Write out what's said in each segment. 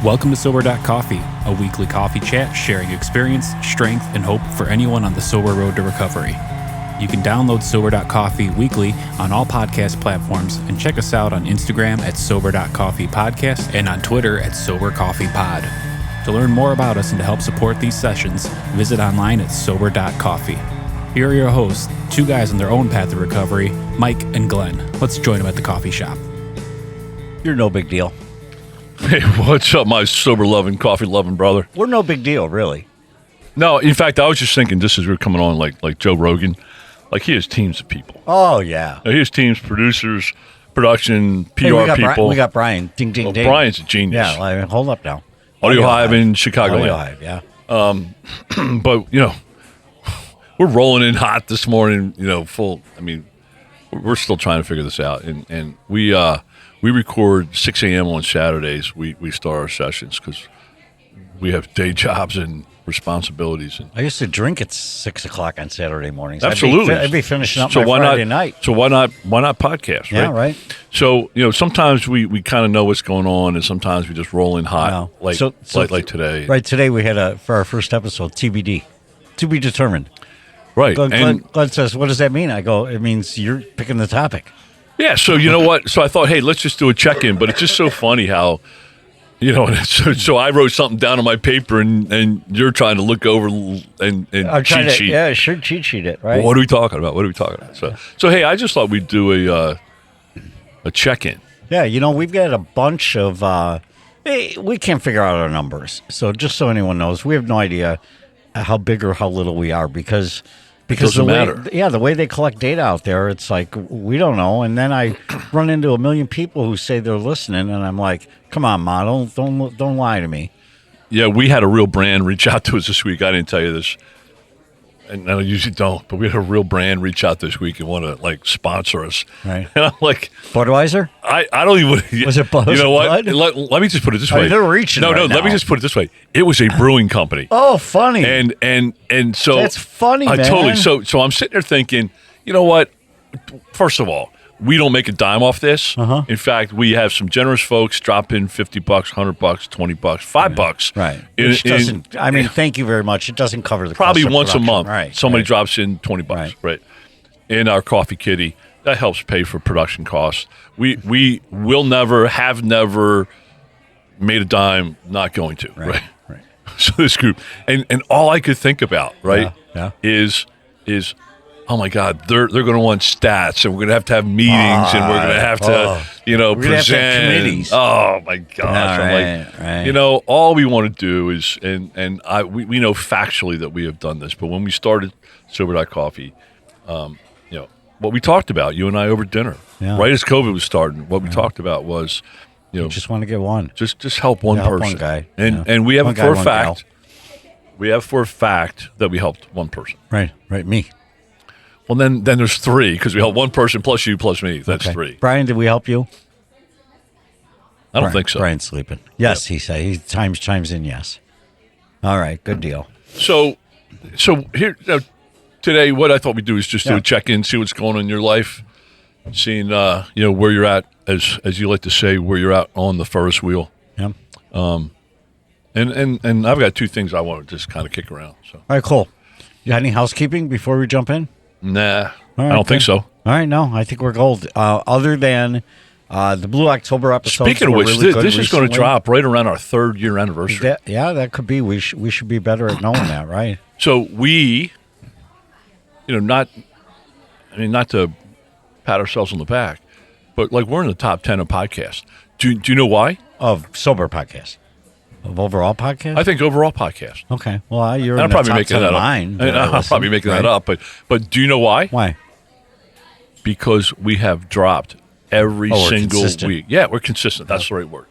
Welcome to Sober.Coffee, a weekly coffee chat sharing experience, strength, and hope for anyone on the sober road to recovery. You can download Sober.Coffee weekly on all podcast platforms and check us out on Instagram at Sober.Coffee Podcast and on Twitter at Sober.Coffee Pod. To learn more about us and to help support these sessions, visit online at Sober.Coffee. Here are your hosts, two guys on their own path to recovery, Mike and Glenn. Let's join them at the coffee shop. You're no big deal. Hey, what's up, my sober-loving, coffee-loving brother? We're no big deal, really. No, in fact, I was just thinking, just as we were coming on, like Joe Rogan, like he has teams of people. Oh, yeah. He has teams, producers, production, PR people. We got Brian. Ding, ding, ding. Brian's a genius. Yeah, hold up now. Audio Hive in Chicago. Audio Hive, yeah. But, we're rolling in hot this morning, full. I mean, we're still trying to figure this out. And we record 6 a.m. on Saturdays. We start our sessions because we have day jobs and responsibilities. And I used to drink at 6 o'clock on Saturday mornings. Absolutely. I'd be finishing up my Friday night. So why not podcast, right? Yeah, right. So, sometimes we kind of know what's going on, and sometimes we just roll in hot, like today. Right, today we had, for our first episode, TBD, to be determined. Right. Glenn says, what does that mean? I go, it means you're picking the topic. Yeah, so you know what? So I thought, hey, let's just do a check-in. But it's just so funny how, so I wrote something down on my paper, and you're trying to look over and cheat sheet. Yeah, sure, cheat sheet it, right? Well, what are we talking about? So hey, I just thought we'd do a check-in. Yeah, we've got a bunch of, we can't figure out our numbers. So just so anyone knows, we have no idea how big or how little we are because the way they collect data out there, it's like we don't know. And then I run into a million people who say they're listening, and I'm like, "Come on, Ma, don't lie to me." Yeah, we had a real brand reach out to us this week. I didn't tell you this, and I usually don't, but we had a real brand reach out this week and want to sponsor us. Right? And I'm like, Budweiser? I don't even. Was it Bud? You know what? Bud? Let me just put it this way. They're reaching. No, right now. Let me just put it this way. It was a brewing company. Oh, funny. And so that's funny, man. Totally. So I'm sitting there thinking, you know what? First of all, we don't make a dime off this. Uh-huh. In fact, we have some generous folks drop in $50, $100, $20, $5. Right. Which doesn't. I mean, thank you very much. It doesn't cover the probably cost of once production. a month. Right. Somebody drops in $20. Right. In our coffee kitty, that helps pay for production costs. We will have never made a dime. Not going to. Right. So this group, and all I could think about, is oh my God, they're going to want stats, and we're going to have meetings, and we're going to have to, present. Have to have committees. Oh my gosh! I'm like, all we want to do is, and we know factually that we have done this, but when we started Sober.Coffee, what we talked about, you and I over dinner, right as COVID was starting, what we talked about was, you just want to get one. Just help one person. One guy. And we have it for a fact. We have for a fact that we helped one person. Right, me. Well, then there's three because we helped one person plus you plus me. That's three. Brian, did we help you? I don't think so. Brian's sleeping. Yes, he said. He chimes in yes. All right, good deal. So here today, what I thought we'd do is just do a check-in, see what's going on in your life, seeing where you're at, as you like to say, where you're at on the Ferris wheel. Yeah. And I've got two things I want to just kind of kick around. So. All right, cool. You got any housekeeping before we jump in? Nah, I don't think so. All right, no, I think we're gold. Other than the Blue October episode. Speaking of which, this is going to drop right around our 3rd year anniversary. That could be. We should be better at knowing that, right? So we, not to pat ourselves on the back, but we're in the top 10 of podcasts. Do you know why? Of Sober Podcast. Of overall podcast? I think overall podcast. Okay. Well, you're in I'm the probably top making 10 that of up. mine. I'm probably making that up, but do you know why? Why? Because we have dropped every single consistent. week. Yeah, we're consistent. That's the right word.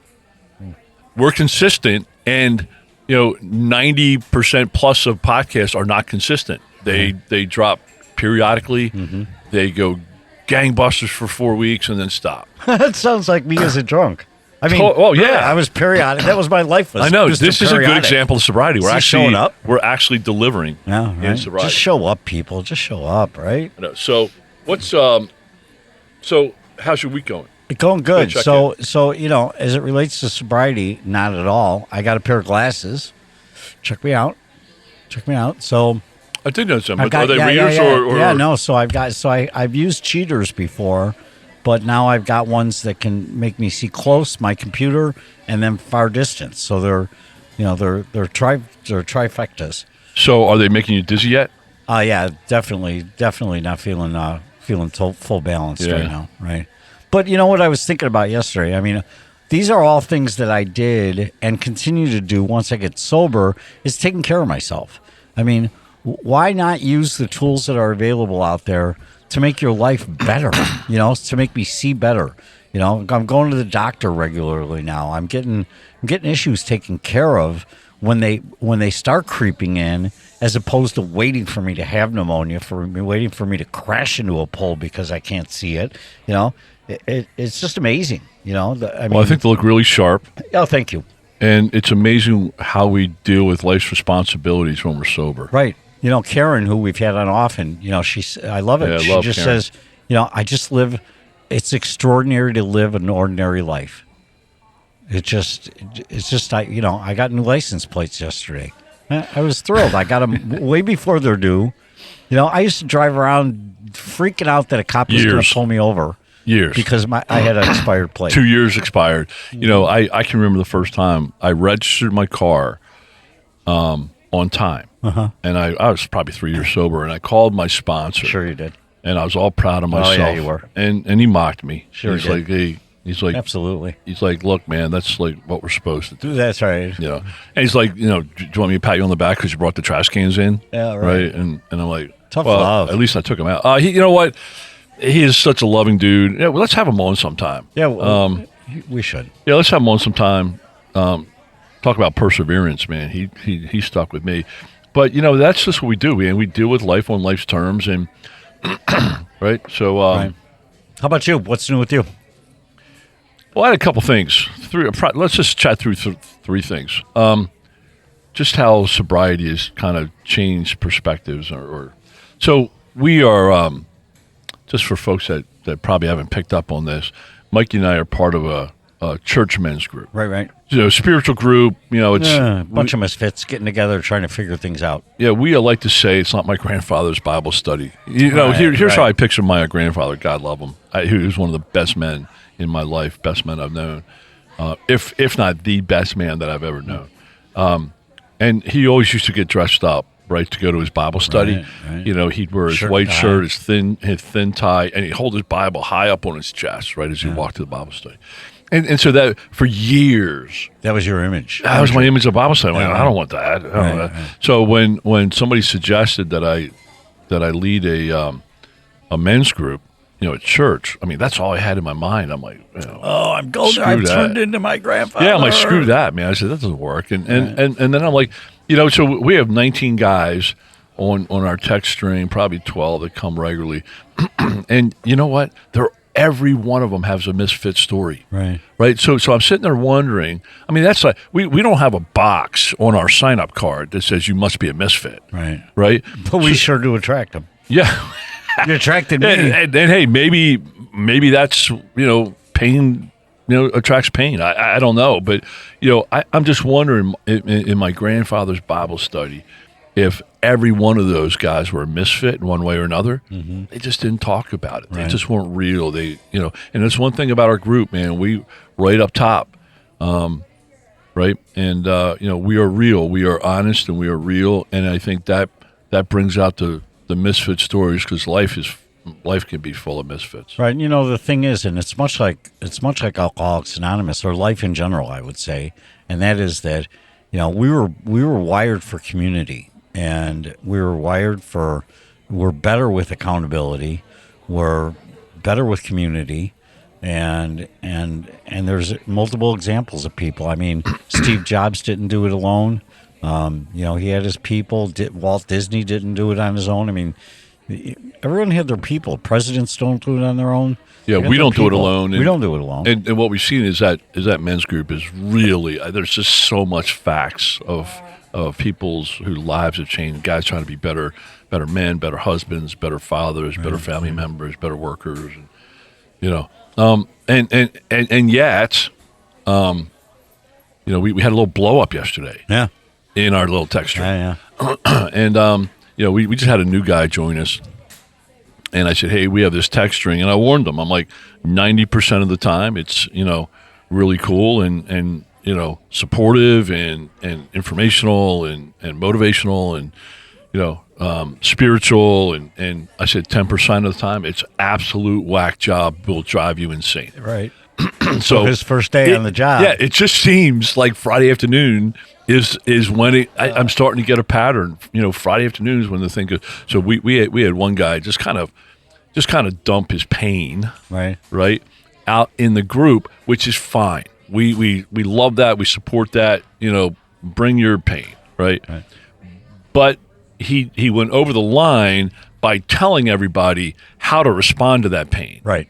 We're consistent, and 90% plus of podcasts are not consistent. They drop periodically. Mm-hmm. They go gangbusters for 4 weeks and then stop. That sounds like me as a drunk. I mean, I was periodic. That was my life. I know. This is a good example of sobriety. We're actually showing up. We're actually delivering in sobriety. Just show up, people. Just show up, right? I know. So what's so how's your week going? Going good. So as it relates to sobriety, not at all. I got a pair of glasses. Check me out. So I did know some. Are they readers or? Yeah, no. So I've used cheaters before, but now I've got ones that can make me see close, my computer, and then far distance. So they're trifectas. So are they making you dizzy yet? Yeah, definitely not feeling full balance right now, right? But you know what I was thinking about yesterday? I mean, these are all things that I did and continue to do once I get sober, is taking care of myself. I mean, why not use the tools that are available out there to make your life better, to make me see better? I'm going to the doctor regularly now. I'm getting issues taken care of when they start creeping in, as opposed to waiting for me to have pneumonia, waiting for me to crash into a pole because I can't see it. It's just amazing. I think they look really sharp. Oh, thank you. And it's amazing how we deal with life's responsibilities when we're sober. Right. Karen, who we've had on often, I love it. Yeah, she just Karen. says, I just live. It's extraordinary to live an ordinary life. I got new license plates yesterday. I was thrilled. I got them way before they're due. I used to drive around freaking out that a cop was going to pull me over. Years. Because I had an expired plate. 2 years expired. I can remember the first time I registered my car on time. Uh-huh. And I was probably 3 years sober, and I called my sponsor. Sure you did. And I was all proud of myself. Oh, yeah, you were. And he mocked me. Sure he's he did. like, hey, he's like, absolutely. He's like, look, man, that's like what we're supposed to do. That's right. And he's like, do you want me to pat you on the back because you brought the trash cans in? Yeah, right. And I'm like, tough love. At least I took him out. You know what? He is such a loving dude. Yeah, well, let's have him on sometime. Yeah, we should. Yeah, let's have him on sometime. Talk about perseverance, man. He stuck with me. But, that's just what we do, man. We deal with life on life's terms. And right? So, right. How about you? What's new with you? Well, I had a couple things. Let's just chat through three things. Just how sobriety has kind of changed perspectives. So we are, just for folks that probably haven't picked up on this, Mikey and I are part of a church men's group. Right. Spiritual group. It's a bunch of misfits getting together, trying to figure things out. Yeah, we like to say it's not my grandfather's Bible study. Here's how I picture my grandfather. God love him. He was one of the best men in my life, best men I've known, if not the best man that I've ever known. And he always used to get dressed up, right, to go to his Bible study. Right. He'd wear his white shirt, his thin tie, and he'd hold his Bible high up on his chest, right, as he walked to the Bible study. And so that for years, that was your image. That was my image of Bible study. I don't want that. Right. So when somebody suggested that I lead a men's group, at church, I mean, that's all I had in my mind. I'm like, I'm going there. I've turned into my grandfather. Yeah, I'm like, screw that, man. I said, that doesn't work. And then I'm like, so we have 19 guys on our text string, probably 12 that come regularly. And you know what? Every one of them has a misfit story. Right. So I'm sitting there wondering, I mean, that's like, we don't have a box on our sign-up card that says you must be a misfit. Right. But we sure do attract them. Yeah. You attracted me. And hey, maybe that's, pain, attracts pain. I don't know. But, I'm just wondering in my grandfather's Bible study, if every one of those guys were a misfit in one way or another, they just didn't talk about it. They just weren't real. And that's one thing about our group, man. We right up top, right? And, we are real. We are honest and we are real. And I think that brings out the misfit stories, because life can be full of misfits. Right. The thing is, and it's much like Alcoholics Anonymous, or life in general, I would say, and that is that, we were wired for community. And we're better with accountability. We're better with community, and there's multiple examples of people. I mean, Steve Jobs didn't do it alone. He had his people. Walt Disney didn't do it on his own. I mean, everyone had their people. Presidents don't do it on their own. Yeah, we don't do it alone. We don't do it alone. And what we've seen is that men's group is really, there's just so much facts of people's whose lives have changed, guys trying to be better men, better husbands, better fathers, better family members, better workers. you know. And yet, you know, we had a little blow up yesterday. Yeah. In our little text string. Yeah. And, you know, we just had a new guy join us. And I said, hey, we have this text string. And I warned them. I'm like, 90% of the time it's, you know, really cool and you know, supportive and informational and motivational and, you know, spiritual. And I said 10% of the time it's absolute whack job will drive you insane. Right. So his first day on the job. Yeah, it just seems like Friday afternoon is when I'm starting to get a pattern. You know, Friday afternoons when the thing goes. So we had one guy just kind of dump his pain right out in the group, which is fine. We love that. We support that. You know, bring your pain, right? But he went over the line by telling everybody how to respond to that pain. Right.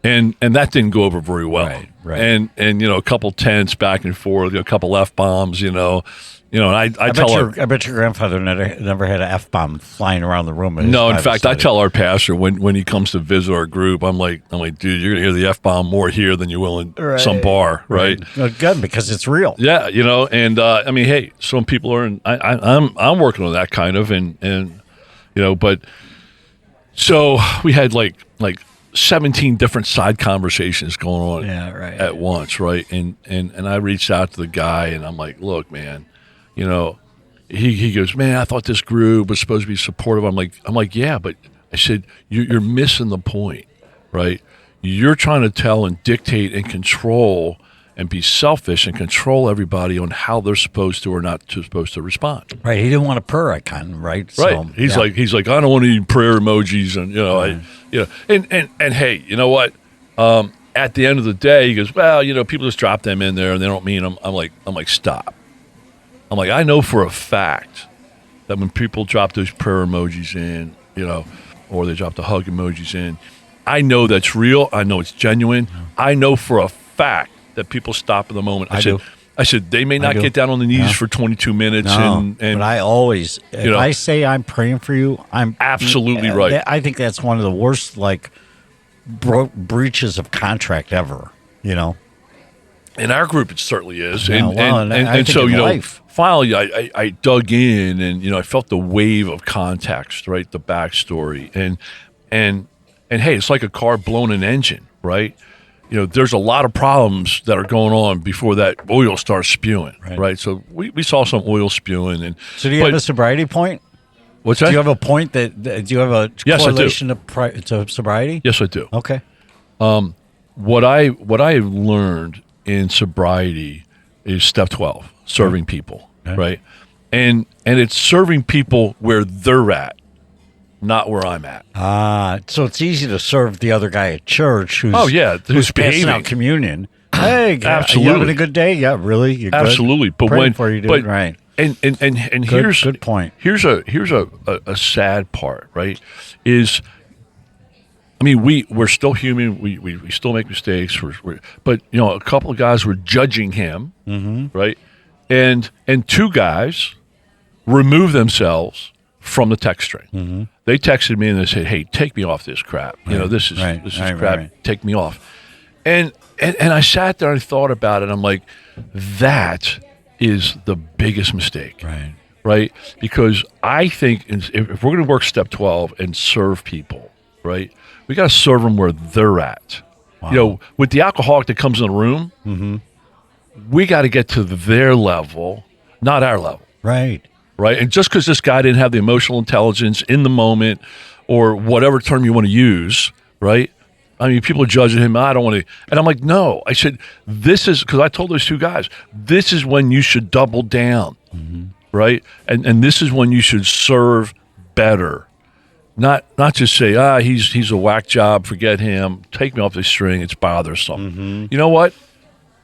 And that didn't go over very well. Right. And you know, a couple tense back and forth, a couple F-bombs, you know, and I bet your grandfather never had an F-bomb flying around the room. No, in fact, I tell our pastor when he comes to visit our group, I'm like, dude, you're gonna hear the F-bomb more here than you will in some bar, right? Well, good, because it's real. Yeah, you know, and I mean, hey, some people are, I'm working on that kind of, and you know, but so we had like 17 different side conversations going on at once, right? And I reached out to the guy and I'm like, look, man, you know, he goes, man, I thought this group was supposed to be supportive. I'm like, yeah, but I said, you're missing the point, right? You're trying to tell and dictate and control and be selfish and control everybody on how they're supposed to or not supposed to respond. Right. He didn't want a prayer icon, right? Right. He's like, I don't want any prayer emojis, and you know, and hey, you know what? At the end of the day, he goes, well, you know, people just drop them in there and they don't mean them. I'm like, stop. I'm like, I know for a fact that when people drop those prayer emojis in, you know, or they drop the hug emojis in, I know that's real. I know it's genuine. I know for a fact that people stop in the moment. I said they may not get down on the knees for 22 minutes. And but I always, if I say I'm praying for you, I'm absolutely right. I think that's one of the worst breaches of contract ever. You know, in our group it certainly is. Yeah, and so you know, finally I dug in and you know I felt the wave of context, right, the backstory, and hey, it's like a car blowing an engine, right? You know, there's a lot of problems that are going on before that oil starts spewing, right? So we saw some oil spewing. And so do you have a sobriety point? What's that? Do you have a point do you have a correlation to sobriety? Yes, I do. Okay. What I learned in sobriety is step 12, serving people, right? And it's serving people where they're at, not where I'm at. So it's easy to serve the other guy at church who's who's passing out communion. Hey, absolutely, you having a good day? Yeah, really? You're good? Absolutely. But praying for you, dude. Right. And here's good point. Here's a sad part, right? Is I mean we're still human. We still make mistakes. But you know, a couple of guys were judging him, right? And two guys removed themselves from the text string. They texted me and they said, "Hey, take me off this crap. You know, this is crap. Right. Take me off." And I sat there and thought about it. I'm like, that is the biggest mistake, right? Because I think if we're going to work step 12 and serve people, right, we got to serve them where they're at. Wow. You know, with the alcoholic that comes in the room, we got to get to their level, not our level, right? And just because this guy didn't have the emotional intelligence in the moment or whatever term you want to use, right? I mean, people are judging him. I don't want to. And I'm like, no. I said, this is, because I told those two guys, this is when you should double down, right? And this is when you should serve better. Not just say, he's a whack job, forget him, take me off this string, it's bothersome. You know what?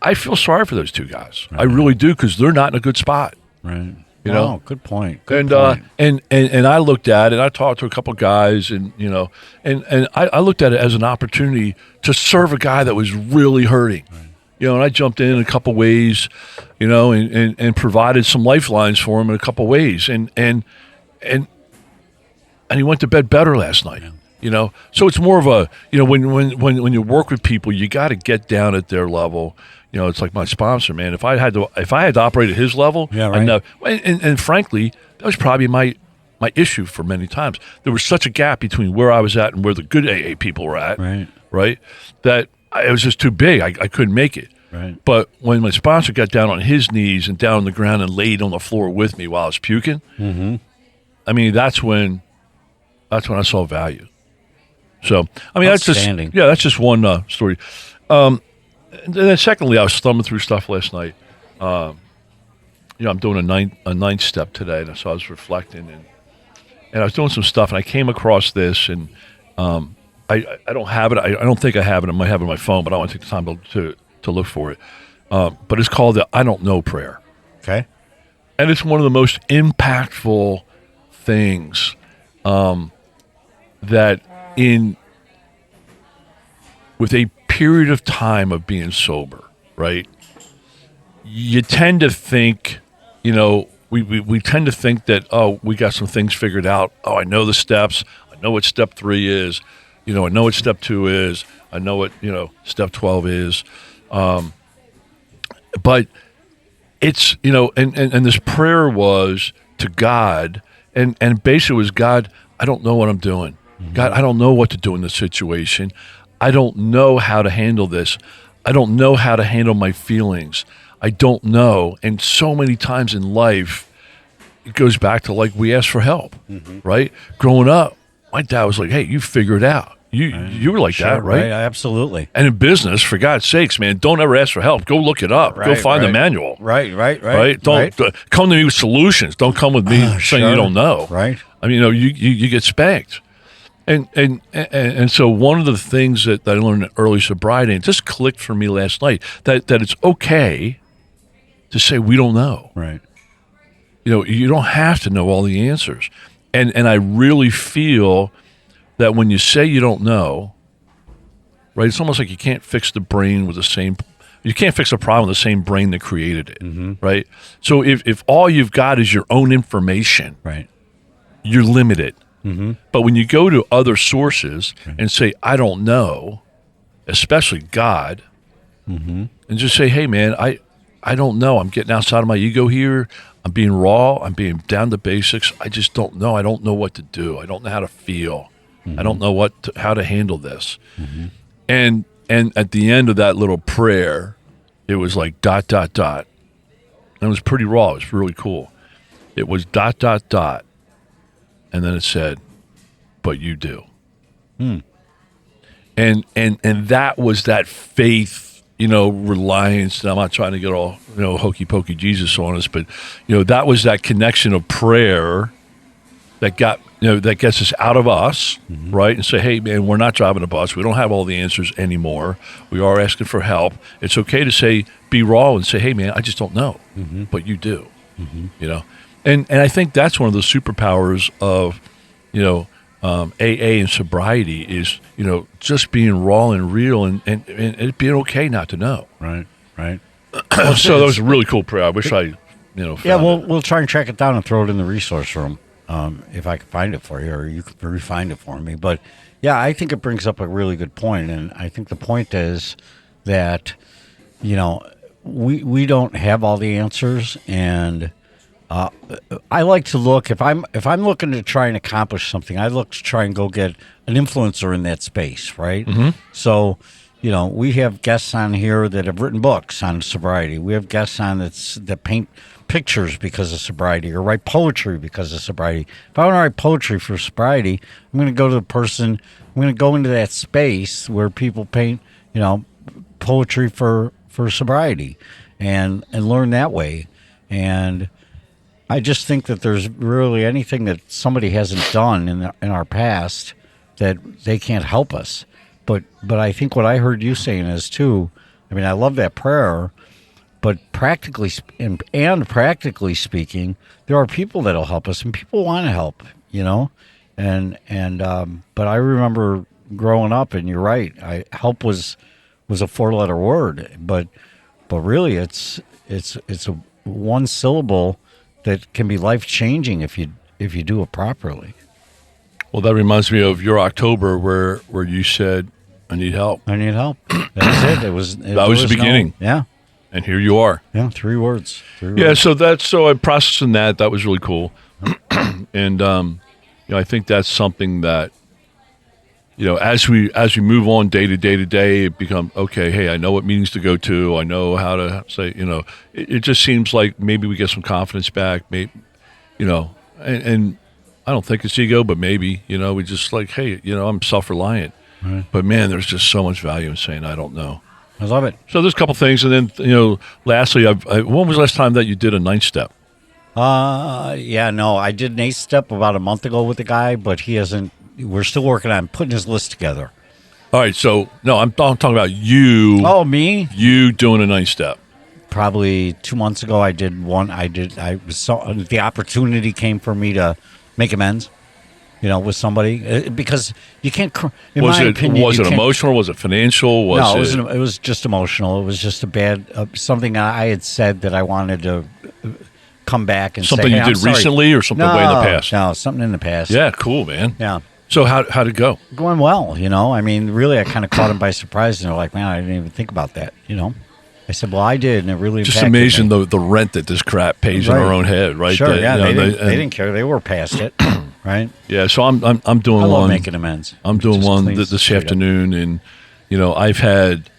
I feel sorry for those two guys. I really do, because they're not in a good spot. Right. You know, good point. And I looked at it. I talked to a couple guys, and you know, and I looked at it as an opportunity to serve a guy that was really hurting. You know, and I jumped in a couple ways, you know, and provided some lifelines for him in a couple ways, and he went to bed better last night. So it's more of a, when you work with people, you got to get down at their level. It's like my sponsor, man. If I had to operate at his level, I know. And frankly, that was probably my issue for many times. There was such a gap between where I was at and where the good AA people were at, right? That it was just too big. I couldn't make it. Right. But when my sponsor got down on his knees and down on the ground and laid on the floor with me while I was puking, I mean, that's when I saw value. So, I mean, that's just one story. And then secondly, I was thumbing through stuff last night. I'm doing a ninth step today, and so I was reflecting, and I was doing some stuff, and I came across this, and I don't have it. I don't think I have it. I might have it on my phone, but I don't want to take the time to look for it. But it's called the I don't know prayer. Okay. And it's one of the most impactful things that with a period of time of being sober, right? You tend to think, we tend to think that, we got some things figured out. Oh, I know the steps. I know what step 3 is. I know what step 2 is. I know what, step 12 is. But it's, and this prayer was to God, and basically was, God, I don't know what I'm doing. God, I don't know what to do in this situation. I don't know how to handle this. I don't know how to handle my feelings. I don't know. And so many times in life, it goes back to like we ask for help, right? Growing up, my dad was like, hey, you figure it out. You were like that, right? Absolutely. And in business, for God's sakes, man, don't ever ask for help. Go look it up. Go find the manual. Right. Don't come to me with solutions. Don't come with me saying you don't know. Right. I mean, you get spanked. And so one of the things that I learned in early sobriety, and it just clicked for me last night, that it's okay to say we don't know. Right. You don't have to know all the answers. And I really feel that when you say you don't know, right, it's almost like you can't fix the brain with you can't fix a problem with the same brain that created it, right? So if all you've got is your own information, right, you're limited. But when you go to other sources and say, I don't know, especially God, and just say, hey, man, I don't know. I'm getting outside of my ego here. I'm being raw. I'm being down to basics. I just don't know. I don't know what to do. I don't know how to feel. I don't know how to handle this. And at the end of that little prayer, it was like ... And it was pretty raw. It was really cool. It was ... And then it said, but you do. And that was that faith, reliance. And I'm not trying to get all, hokey pokey Jesus on us, but, that was that connection of prayer that that gets us out of us, right? And say, hey, man, we're not driving a bus. We don't have all the answers anymore. We are asking for help. It's okay to be raw and say, hey, man, I just don't know, but you do, And I think that's one of the superpowers of, AA and sobriety is, just being raw and real and it being okay not to know. Right. So that was a really cool prayer. I wish I, found it. We'll try and track it down and throw it in the resource room if I can find it for you, or you can refine it for me. But yeah, I think it brings up a really good point, and I think the point is that, we don't have all the answers, and I like to look if I'm looking to try and accomplish something. I look to try and go get an influencer in that space, right? So, we have guests on here that have written books on sobriety. We have guests on that paint pictures because of sobriety or write poetry because of sobriety. If I want to write poetry for sobriety, I'm going to go to the person. I'm going to go into that space where people paint, poetry for sobriety, and learn that way. And I just think that there's really anything that somebody hasn't done in our past that they can't help us. But I think what I heard you saying is too. I mean, I love that prayer, but practically speaking, there are people that'll help us, and people want to help. But I remember growing up, and you're right. Help was a 4-letter word, but really it's a one syllable that can be life-changing if you do it properly. Well, that reminds me of your October where you said, I need help. I need help. That was it. That was the beginning. Yeah. And here you are. Yeah, 3 words. Yeah, so I'm processing that. That was really cool. And I think that's something that, as we move on day to day, it becomes, okay, hey, I know what meetings to go to. I know how to say, it just seems like maybe we get some confidence back. Maybe, and I don't think it's ego, but maybe, we just like, hey, I'm self-reliant. Right. But man, there's just so much value in saying, I don't know. I love it. So there's a couple things. And then, lastly, when was the last time that you did a 9-step? I did an 8-step about a month ago with the guy, but he hasn't. We're still working on putting his list together. All right, so no, I'm talking about you. Oh, me? You doing a 9-step? Probably 2 months ago, I did one. The opportunity came for me to make amends, with somebody because you can't. Was it emotional? Was it financial? It was just emotional. It was just a bad something I had said that I wanted to come back and something say, you did recently or something way in the past. No, something in the past. Yeah, cool, man. Yeah. So how'd it go? Going well, I mean, really, I kind of caught them by surprise, and they're like, man, I didn't even think about that, I said, well, I did, and it really just amazing the rent that this crap pays in our own head, right? Sure, they didn't care. They were past it, right? Yeah, so I'm doing I love one. making amends. I'm doing one this afternoon, and I've had.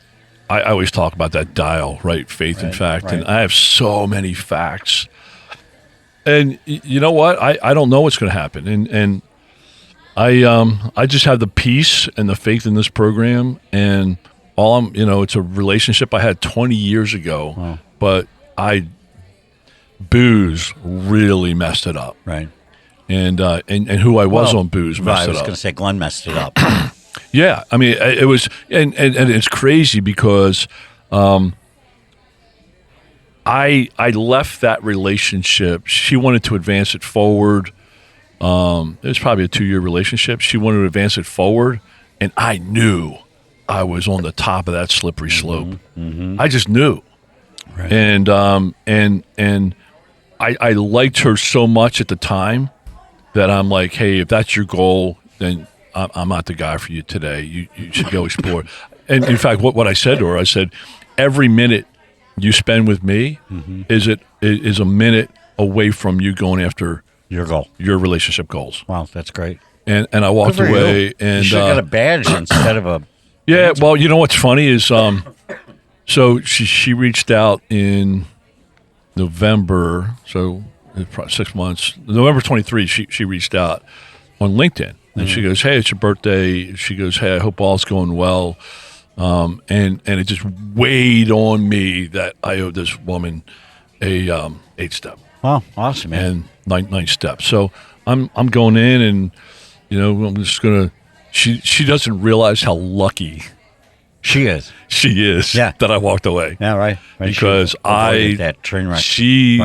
I always talk about that dial, right? Faith and fact, and I have so many facts. And you know what? I don't know what's going to happen, and I just have the peace and the faith in this program, and it's a relationship I had 20 years ago, but booze really messed it up, right? And who I was on booze messed it up. I was going to say Glenn messed it up. Yeah, I mean it was, and it's crazy because. I left that relationship. She wanted to advance it forward. It was probably a 2-year relationship. She wanted to advance it forward, and I knew I was on the top of that slippery slope. Mm-hmm. I just knew, right. And I liked her so much at the time that I'm like, hey, if that's your goal, then I'm not the guy for you today. You should go explore. And in fact, what I said to her, I said, every minute you spend with me is a minute away from you going after your goal, your relationship goals. Wow, that's great. And I walked away, and you should have got a badge instead of a. Yeah, well, you know what's funny is, so she reached out in November, so probably 6 months. November 23, she reached out on LinkedIn, and she goes, "Hey, it's your birthday." She goes, "Hey, I hope all's going well." And it just weighed on me that I owed this woman a 8-step. Wow, awesome, man. And 9 steps. So I'm going in, and I'm just gonna. She doesn't realize how lucky she is. Yeah. That I walked away. Yeah, right. Because that train wreck. She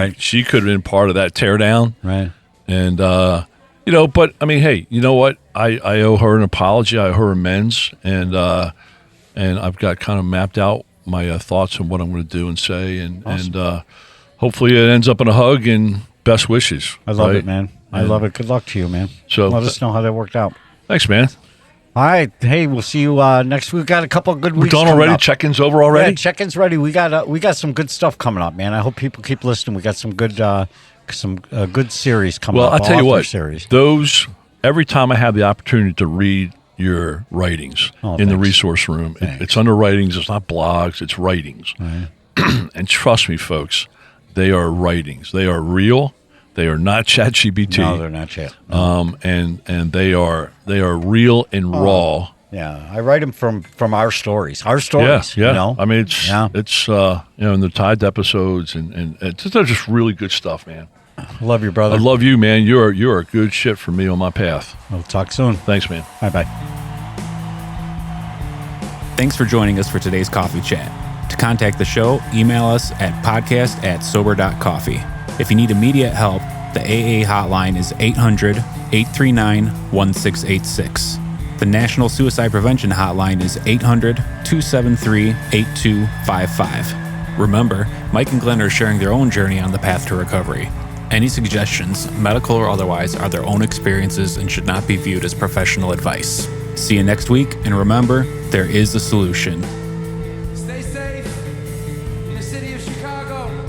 could have been part of that teardown. Right. And but I mean, hey, you know what? I owe her an apology. I owe her amends, and I've got kind of mapped out my thoughts on what I'm going to do and say, and hopefully it ends up in a hug and best wishes. I love it, man. I love it. Good luck to you, man. So let us know how that worked out. Thanks, man. All right. Hey, we'll see you next week. We've got a couple of good weeks. We're done already? Check-ins over already? Yeah, check-ins ready. We got some good stuff coming up, man. I hope people keep listening. We got some good series coming up. Well, I'll tell you what. Series. Every time I have the opportunity to read your writings in the resource room. It's under writings. It's not blogs. It's writings. Right. And trust me, folks, they are writings. They are real. They are not ChatGPT. No, they're not Chat. No. And they are real and raw. Yeah, I write them from our stories. Our stories. Yeah. I mean, it's in the Tide episodes, and they're just really good stuff, man. Love you, brother. I love you, man. You're a good shit for me on my path. We'll talk soon. Thanks, man. Bye. Thanks for joining us for today's coffee chat. To contact the show, email us at podcast@sober.coffee. If you need immediate help, the AA hotline is 800-839-1686. The National Suicide Prevention Hotline is 800-273-8255. Remember, Mike and Glenn are sharing their own journey on the path to recovery. Any suggestions, medical or otherwise, are their own experiences and should not be viewed as professional advice. See you next week, and remember, there is a solution. Stay safe in the city of Chicago.